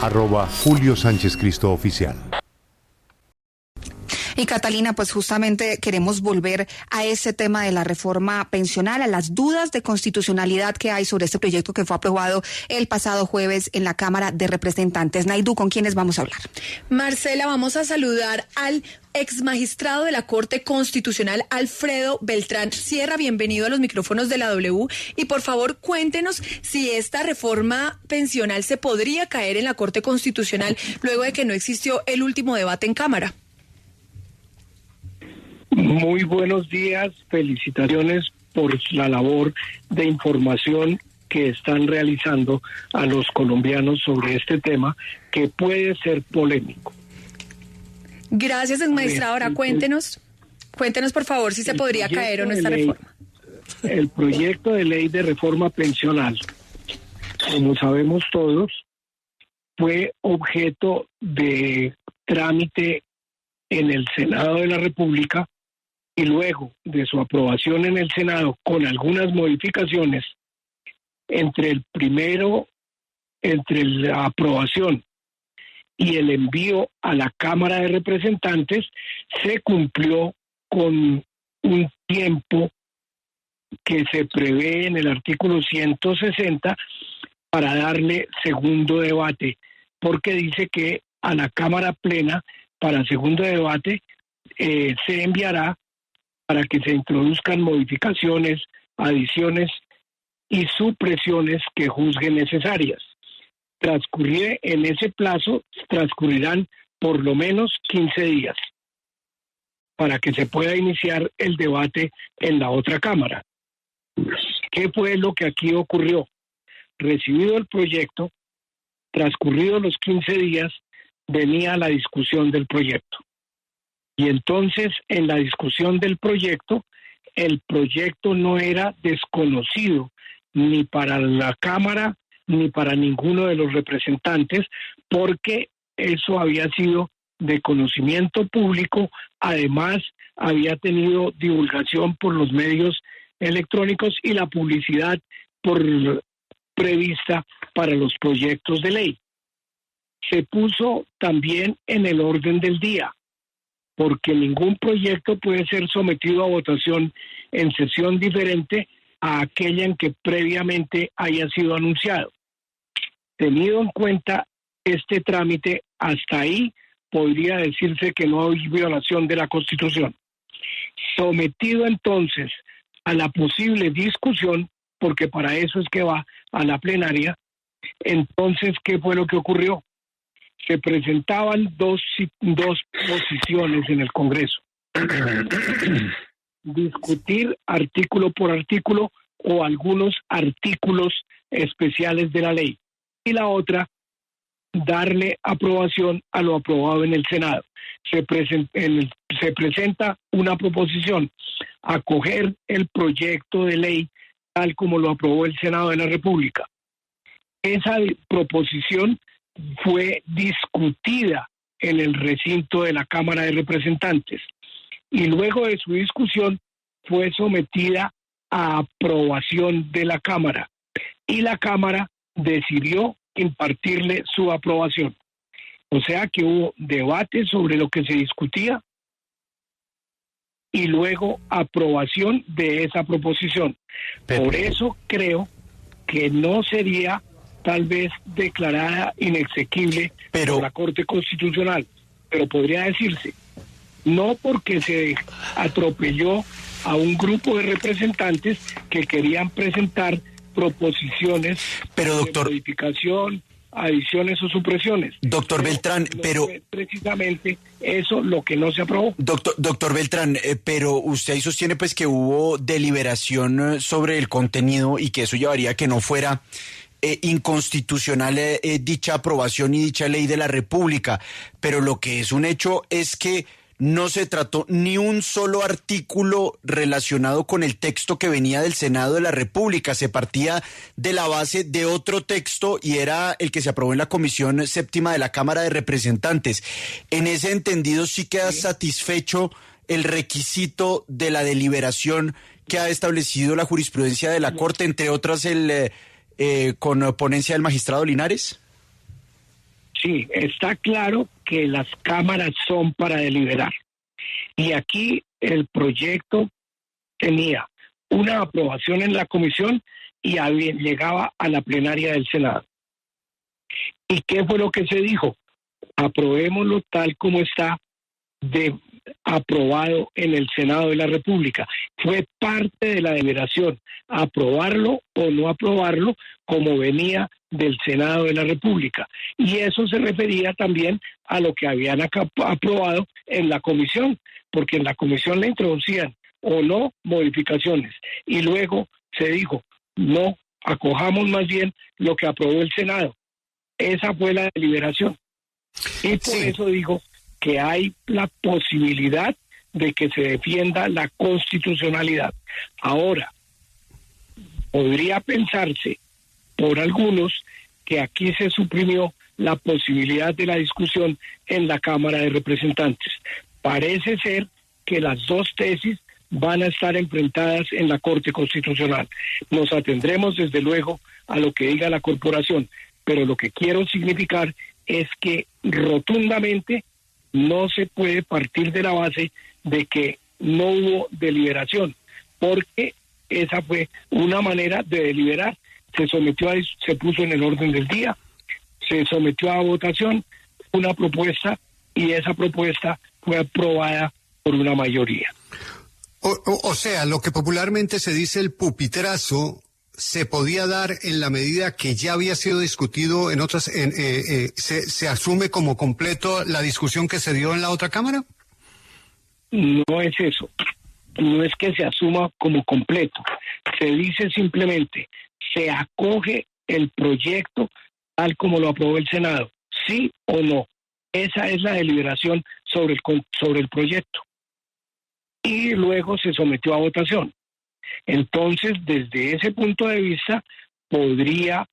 @Julio Sánchez Cristo Oficial. Y Catalina, pues justamente queremos volver a ese tema de la reforma pensional, a las dudas de constitucionalidad que hay sobre este proyecto que fue aprobado el pasado jueves en la Cámara de Representantes. Naidu, ¿con quiénes vamos a hablar? Marcela, vamos a saludar al exmagistrado de la Corte Constitucional, Alfredo Beltrán Sierra. Bienvenido a los micrófonos de la W. Y por favor, cuéntenos si esta reforma pensional se podría caer en la Corte Constitucional luego de que no existió el último debate en Cámara. Muy buenos días, felicitaciones por la labor de información que están realizando a los colombianos sobre este tema que puede ser polémico. Gracias, exmagistrado. Ahora cuéntenos por favor si se podría caer o no esta reforma. El proyecto de ley de reforma pensional, como sabemos todos, fue objeto de trámite en el Senado de la República y luego de su aprobación en el Senado con algunas modificaciones entre la aprobación y el envío a la Cámara de Representantes, se cumplió con un tiempo que se prevé en el artículo 160 para darle segundo debate, porque dice que a la Cámara Plena para segundo debate se enviará para que se introduzcan modificaciones, adiciones y supresiones que juzguen necesarias. En ese plazo transcurrirán por lo menos 15 días para que se pueda iniciar el debate en la otra Cámara. ¿Qué fue lo que aquí ocurrió? Recibido el proyecto, transcurridos los 15 días, venía la discusión del proyecto. Y entonces, en la discusión del proyecto, el proyecto no era desconocido ni para la Cámara ni para ninguno de los representantes, porque eso había sido de conocimiento público, además había tenido divulgación por los medios electrónicos y la publicidad prevista para los proyectos de ley. Se puso también en el orden del día, porque ningún proyecto puede ser sometido a votación en sesión diferente a aquella en que previamente haya sido anunciado. Tenido en cuenta este trámite, hasta ahí podría decirse que no hay violación de la Constitución. Sometido entonces a la posible discusión, porque para eso es que va a la plenaria, entonces, ¿qué fue lo que ocurrió? Se presentaban dos posiciones en el Congreso. Discutir artículo por artículo o algunos artículos especiales de la ley. Y la otra, darle aprobación a lo aprobado en el Senado. Se presenta una proposición, acoger el proyecto de ley tal como lo aprobó el Senado de la República. Esa proposición fue discutida en el recinto de la Cámara de Representantes y luego de su discusión fue sometida a aprobación de la Cámara y la Cámara decidió impartirle su aprobación. O sea que hubo debate sobre lo que se discutía y luego aprobación de esa proposición. Por eso creo que no sería tal vez declarada inexequible por la Corte Constitucional, pero podría decirse, no porque se atropelló a un grupo de representantes que querían presentar proposiciones de modificación, adiciones o supresiones. Doctor Beltrán, pero precisamente eso lo que no se aprobó. Doctor Beltrán, pero usted ahí sostiene pues que hubo deliberación sobre el contenido y que eso llevaría a que no fuera inconstitucional dicha aprobación y dicha ley de la República, pero lo que es un hecho es que no se trató ni un solo artículo relacionado con el texto que venía del Senado de la República. Se partía de la base de otro texto y era el que se aprobó en la Comisión Séptima de la Cámara de Representantes. En ese entendido, ¿sí queda satisfecho el requisito de la deliberación que ha establecido la jurisprudencia de la Corte, entre otras con ponencia del magistrado Linares? Sí, está claro que las cámaras son para deliberar. Y aquí el proyecto tenía una aprobación en la comisión y llegaba a la plenaria del Senado. ¿Y qué fue lo que se dijo? Aprobémoslo tal como está aprobado en el Senado de la República. Fue parte de la deliberación, aprobarlo o no aprobarlo como venía del Senado de la República. Y eso se refería también a lo que habían aprobado en la comisión, porque en la comisión le introducían o no modificaciones. Y luego se dijo, no, acojamos más bien lo que aprobó el Senado. Esa fue la deliberación. Y por eso digo que hay la posibilidad de que se defienda la constitucionalidad. Ahora, podría pensarse por algunos que aquí se suprimió la posibilidad de la discusión en la Cámara de Representantes. Parece ser que las dos tesis van a estar enfrentadas en la Corte Constitucional. Nos atendremos desde luego a lo que diga la corporación, pero lo que quiero significar es que rotundamente no se puede partir de la base de que no hubo deliberación, porque esa fue una manera de deliberar. Se puso en el orden del día, se sometió a votación una propuesta y esa propuesta fue aprobada por una mayoría. O sea, lo que popularmente se dice el pupitrazo se podía dar en la medida que ya había sido discutido en otras, se asume como completo la discusión que se dio en la otra Cámara. No es eso, no es que se asuma como completo, se dice simplemente, se acoge el proyecto tal como lo aprobó el Senado, sí o no. Esa es la deliberación sobre el proyecto. Y luego se sometió a votación. Entonces, desde ese punto de vista, podría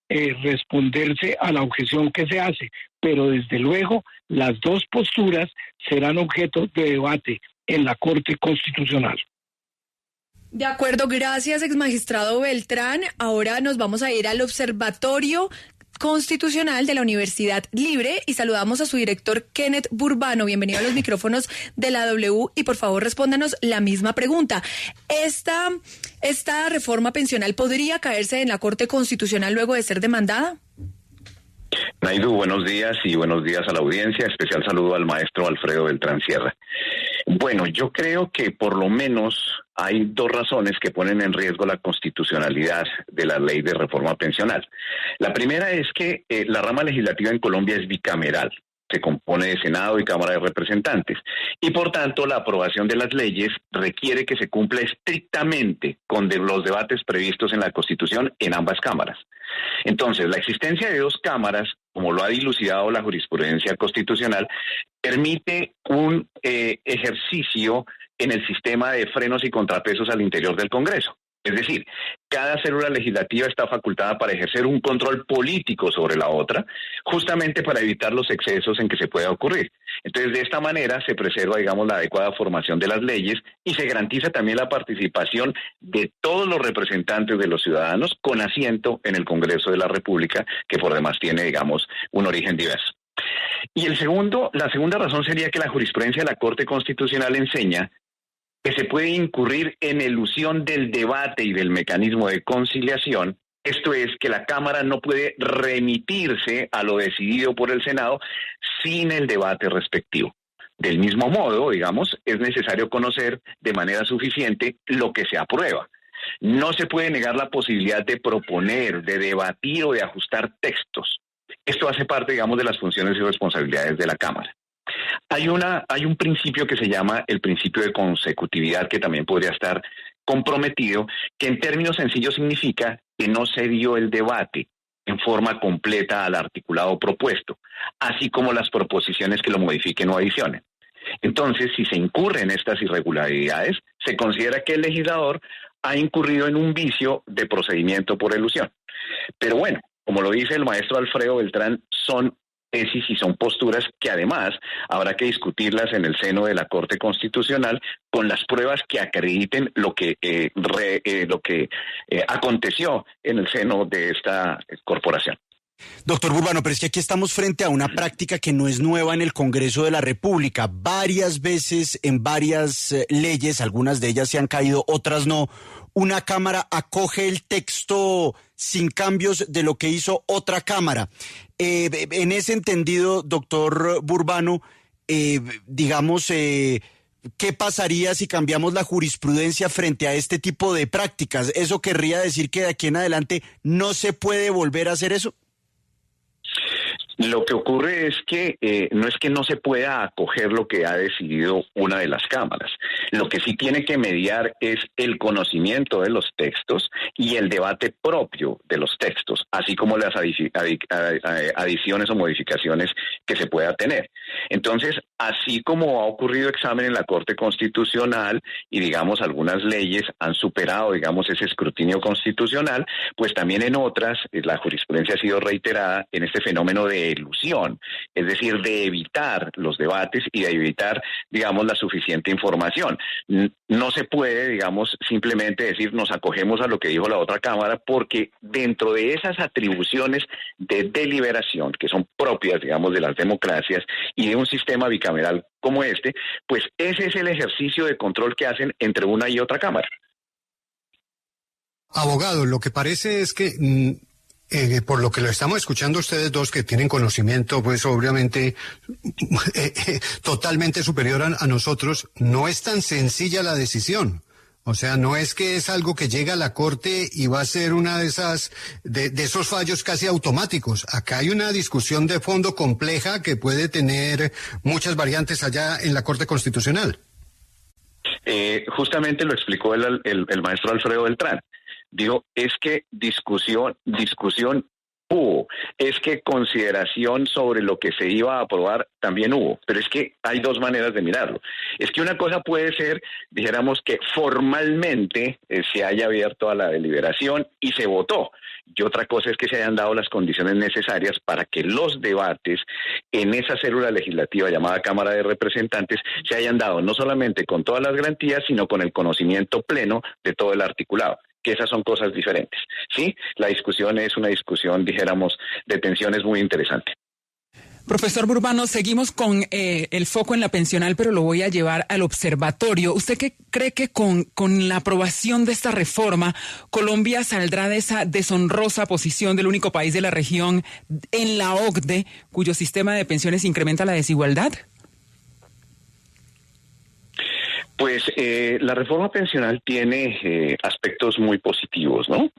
responderse a la objeción que se hace, pero desde luego las dos posturas serán objeto de debate en la Corte Constitucional. De acuerdo, gracias, exmagistrado Beltrán. Ahora nos vamos a ir al Observatorio Constitucional de la Universidad Libre y saludamos a su director Kenneth Burbano. Bienvenido a los micrófonos de la W y por favor respóndanos la misma pregunta. ¿Esta reforma pensional podría caerse en la Corte Constitucional luego de ser demandada? Naidu, buenos días y buenos días a la audiencia. Especial saludo al maestro Alfredo Beltrán Sierra. Bueno, yo creo que por lo menos hay dos razones que ponen en riesgo la constitucionalidad de la ley de reforma pensional. La primera es que la rama legislativa en Colombia es bicameral. Se compone de Senado y Cámara de Representantes. Y por tanto, la aprobación de las leyes requiere que se cumpla estrictamente con los debates previstos en la Constitución en ambas cámaras. Entonces, la existencia de dos cámaras, como lo ha dilucidado la jurisprudencia constitucional, permite un ejercicio en el sistema de frenos y contrapesos al interior del Congreso. Es decir, cada célula legislativa está facultada para ejercer un control político sobre la otra, justamente para evitar los excesos en que se pueda ocurrir. Entonces, de esta manera se preserva, digamos, la adecuada formación de las leyes y se garantiza también la participación de todos los representantes de los ciudadanos con asiento en el Congreso de la República, que por demás tiene, digamos, un origen diverso. Y la segunda razón sería que la jurisprudencia de la Corte Constitucional enseña que se puede incurrir en elusión del debate y del mecanismo de conciliación. Esto es, que la Cámara no puede remitirse a lo decidido por el Senado sin el debate respectivo. Del mismo modo, digamos, es necesario conocer de manera suficiente lo que se aprueba. No se puede negar la posibilidad de proponer, de debatir o de ajustar textos. Esto hace parte, digamos, de las funciones y responsabilidades de la Cámara. Hay un principio que se llama el principio de consecutividad, que también podría estar comprometido, que en términos sencillos significa que no se dio el debate en forma completa al articulado propuesto, así como las proposiciones que lo modifiquen o adicionen. Entonces, si se incurre en estas irregularidades, se considera que el legislador ha incurrido en un vicio de procedimiento por elusión. Pero bueno, como lo dice el maestro Alfredo Beltrán, son tesis y son posturas que además habrá que discutirlas en el seno de la Corte Constitucional con las pruebas que acrediten lo que aconteció en el seno de esta corporación. Doctor Burbano, pero es que aquí estamos frente a una práctica que no es nueva en el Congreso de la República. Varias veces en varias leyes, algunas de ellas se han caído, otras no, una Cámara acoge el texto sin cambios de lo que hizo otra Cámara. En ese entendido, doctor Burbano, digamos, ¿qué pasaría si cambiamos la jurisprudencia frente a este tipo de prácticas? ¿Eso querría decir que de aquí en adelante no se puede volver a hacer eso? Lo que ocurre es que no es que no se pueda acoger lo que ha decidido una de las cámaras. Lo que sí tiene que mediar es el conocimiento de los textos y el debate propio de los textos, así como las adiciones o modificaciones que se pueda tener. Entonces, así como ha ocurrido examen en la Corte Constitucional y, digamos, algunas leyes han superado, digamos, ese escrutinio constitucional, pues también en otras la jurisprudencia ha sido reiterada en este fenómeno de elusión, es decir, de evitar los debates y de evitar, digamos, la suficiente información. No se puede, digamos, simplemente decir nos acogemos a lo que dijo la otra Cámara, porque dentro de esas atribuciones de deliberación que son propias, digamos, de las democracias y de un sistema bicameral como este, pues ese es el ejercicio de control que hacen entre una y otra Cámara. Abogado, lo que parece es que por lo que lo estamos escuchando ustedes dos que tienen conocimiento, pues obviamente totalmente superior a nosotros, no es tan sencilla la decisión. O sea, no es que es algo que llega a la Corte y va a ser una de esos fallos casi automáticos. Acá hay una discusión de fondo compleja que puede tener muchas variantes allá en la Corte Constitucional. Justamente lo explicó el maestro Alfredo Beltrán. Digo, es que discusión hubo, es que consideración sobre lo que se iba a aprobar también hubo, pero es que hay dos maneras de mirarlo. Es que una cosa puede ser, dijéramos, que formalmente se haya abierto a la deliberación y se votó, y otra cosa es que se hayan dado las condiciones necesarias para que los debates en esa célula legislativa llamada Cámara de Representantes se hayan dado no solamente con todas las garantías, sino con el conocimiento pleno de todo el articulado, que esas son cosas diferentes, ¿sí? La discusión es una discusión, dijéramos, de tensiones muy interesante. Profesor Burbano, seguimos con el foco en la pensional, pero lo voy a llevar al observatorio. ¿Usted qué cree que con la aprobación de esta reforma, Colombia saldrá de esa deshonrosa posición del único país de la región en la OCDE, cuyo sistema de pensiones incrementa la desigualdad? Pues la reforma pensional tiene aspectos muy positivos, ¿no?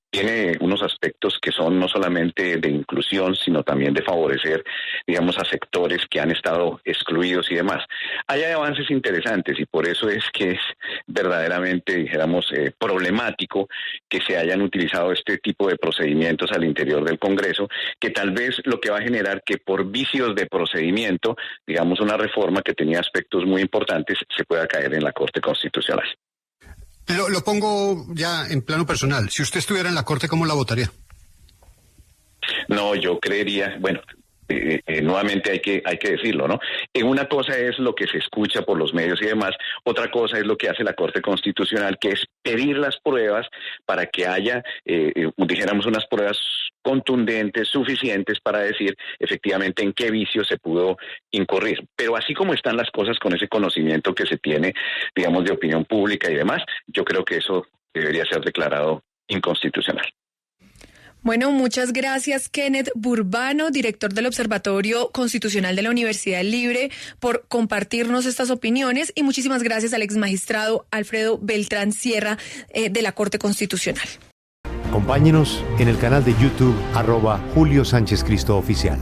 Tiene unos aspectos que son no solamente de inclusión, sino también de favorecer, digamos, a sectores que han estado excluidos y demás. Hay avances interesantes y por eso es que es verdaderamente, dijéramos, problemático que se hayan utilizado este tipo de procedimientos al interior del Congreso, que tal vez lo que va a generar que por vicios de procedimiento, digamos, una reforma que tenía aspectos muy importantes se pueda caer en la Corte Constitucional. Lo pongo ya en plano personal. Si usted estuviera en la Corte, ¿cómo la votaría? No, yo creería, bueno, nuevamente hay que decirlo, ¿no? Una cosa es lo que se escucha por los medios y demás, otra cosa es lo que hace la Corte Constitucional, que es pedir las pruebas para que haya, dijéramos, unas pruebas contundentes, suficientes para decir efectivamente en qué vicio se pudo incurrir. Pero así como están las cosas con ese conocimiento que se tiene, digamos, de opinión pública y demás, yo creo que eso debería ser declarado inconstitucional. Bueno, muchas gracias, Kenneth Burbano, director del Observatorio Constitucional de la Universidad Libre, por compartirnos estas opiniones, y muchísimas gracias al exmagistrado Alfredo Beltrán Sierra de la Corte Constitucional. Acompáñenos en el canal de YouTube @Julio Sánchez Cristo Oficial.